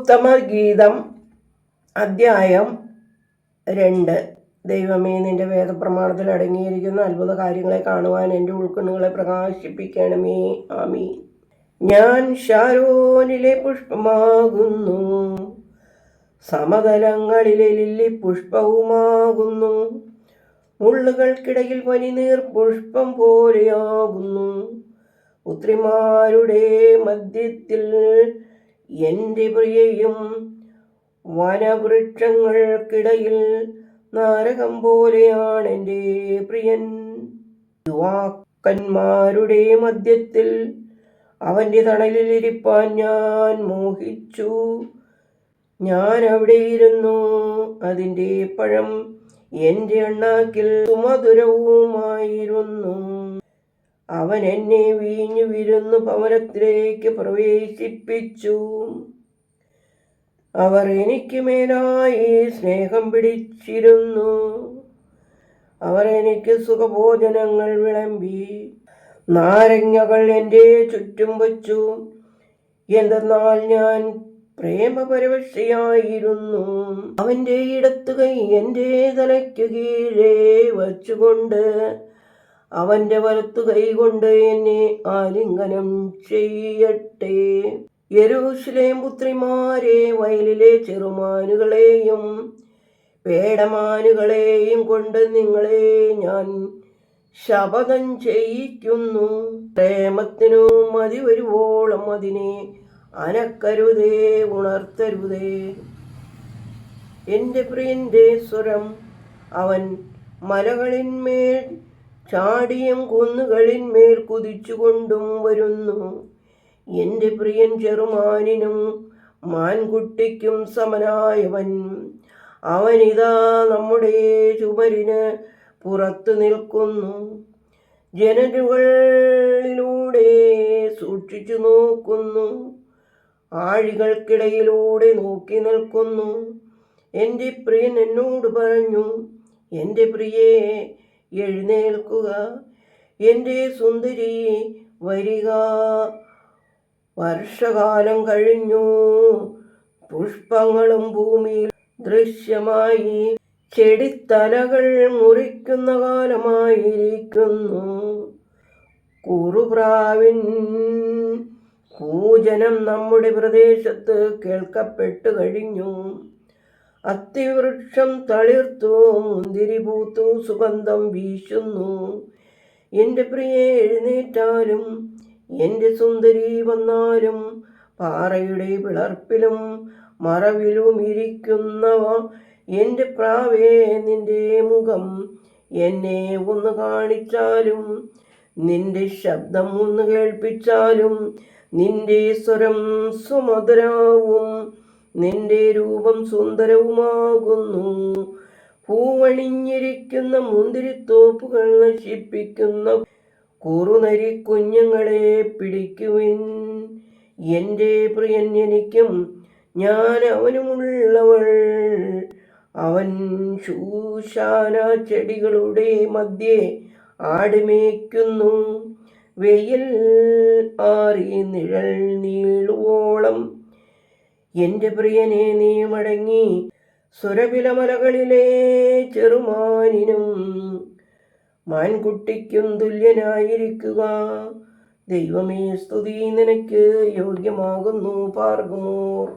ഉത്തമഗീതം അധ്യായം 2. ദൈവമേ, നിന്റെ വേദപ്രമാണത്തിൽ അടങ്ങിയിരിക്കുന്ന അത്ഭുത കാര്യങ്ങളെ കാണുവാൻ എൻ്റെ ഉൾക്കണ്ണുകളെ പ്രകാശിപ്പിക്കണമേ. ആമീൻ. ഞാൻ ശാരോനിലെ പുഷ്പമാകുന്നു, സമതലങ്ങളിലെ ലില്ലി പുഷ്പവുമാകുന്നു. മുള്ളുകൾക്കിടയിൽ പനിനീർ പുഷ്പം പോലെയാകുന്നു. പുത്രിമാരുടെ മധ്യത്തിൽ എൻ്റെ പ്രിയയും വനവൃക്ഷങ്ങൾക്കിടയിൽ നാരകം പോലെയാണ് എൻ്റെ പ്രിയൻ. യുവാക്കന്മാരുടെ മധ്യത്തിൽ അവൻ്റെ തണലിലിരിപ്പാൻ ഞാൻ മോഹിച്ചു. ഞാൻ അവിടെ ഇരുന്നു, അതിൻ്റെ പഴം എൻ്റെ അണ്ണാക്കിൽ സുമധുരവുമായിരുന്നു. അവൻ എന്നെ വീഞ്ഞു വിരുന്നു ഭവനത്തിലേക്ക് പ്രവേശിപ്പിച്ചു. അവർ എനിക്ക് മേലായി സ്നേഹം പിടിച്ചിരുന്നു. അവർ എനിക്ക് സുഖഭോജനങ്ങൾ വിളമ്പി നാരങ്ങകൾ എൻ്റെ ചുറ്റും വച്ചു. എന്തെന്നാൽ ഞാൻ പ്രേമപരവശയായിരുന്നു. അവൻ്റെ ഇടത്തുകൈ എൻ്റെ തലയ്ക്കു കീഴേ വച്ചുകൊണ്ട് അവൻ്റെ വലത്തുകൈ കൊണ്ട് എന്നെ ആലിംഗനം ചെയ്യട്ടെ. യെരൂശലേം പുത്രിമാരെ, വയലിലെ ചെറുമാനുകളെയും പേടമാനുകളെയും കൊണ്ട് നിങ്ങളെ ഞാൻ ശപഥം ചെയ്യിക്കുന്നു. പ്രേമത്തിനു മതി വരുവോളം അതിനെ അനക്കരുതേ, ഉണർത്തരുതേ. എൻ്റെ പ്രിയൻ്റെ സ്വരം അവൻ മലകളിന്മേൽ ചാടിയും കുന്നുകളിന്മേൽ കുതിച്ചുകൊണ്ടും വരുന്നു. എൻ്റെ പ്രിയൻ ചെറുമാനിനും മാൻകുട്ടിക്കും സമനായവൻ. അവനിതാ നമ്മുടെ ചുമരിന് പുറത്തു നിൽക്കുന്നു. ജനലുകളിലൂടെ സൂക്ഷിച്ചു നോക്കുന്നു, ആഴികൾക്കിടയിലൂടെ നോക്കി നിൽക്കുന്നു. എൻ്റെ പ്രിയൻ എന്നോട് പറഞ്ഞു, എൻ്റെ പ്രിയേ, എഴുന്നേൽക്കുക, എൻ്റെ സുന്ദരി വരിക. വർഷകാലം കഴിഞ്ഞു, പുഷ്പങ്ങളും ഭൂമിയിൽ ദൃശ്യമായി. ചെടിത്തലകൾ മുറിക്കുന്ന കാലമായിരിക്കുന്നു. കുറുപ്രാവിൻ കൂജനം നമ്മുടെ പ്രദേശത്ത് കേൾക്കപ്പെട്ടു കഴിഞ്ഞു. അത്തിവൃക്ഷം തളിർത്തു, മുന്തിരി പൂത്തു, സുഗന്ധം വീശുന്നു. എൻ്റെ പ്രിയെ എഴുന്നേറ്റാലും എൻ്റെ സുന്ദരി വന്നാലും, പാറയുടെ പിളർപ്പിലും മറവിലും ഇരിക്കുന്നവ എൻ്റെ പ്രാവേ, നിന്റെ മുഖം എന്നെ ഒന്ന് കാണിച്ചാലും, നിന്റെ ശബ്ദം ഒന്ന് കേൾപ്പിച്ചാലും, നിന്റെ സ്വരം സുമധുരവും നിന്റെ രൂപം സുന്ദരവുമാകുന്നു. പൂവണിഞ്ഞിരിക്കുന്ന മുന്തിരിത്തോപ്പുകൾ നശിപ്പിക്കുന്ന കുറുനരി കുഞ്ഞുങ്ങളെ പിടിക്കുവിൻ. എൻ്റെ പ്രിയൻ എനിക്കും ഞാൻ അവനുമുള്ളവൾ. അവൻ ശൂശാന ചെടികളുടെ മധ്യേ ആടുമേയ്ക്കുന്നു. വെയിൽ ആറി നിഴൽ നീളുവോളം എൻ്റെ പ്രിയനെ നീ മടങ്ങി സുരഭിലമലകളിലെ ചെറുമാനിനും മാൻകുട്ടിക്കും തുല്യനായിരിക്കുക. ദൈവമേ, സ്തുതി നിനക്ക് യോഗ്യമാകുന്നു. പാർക്കുമോർ.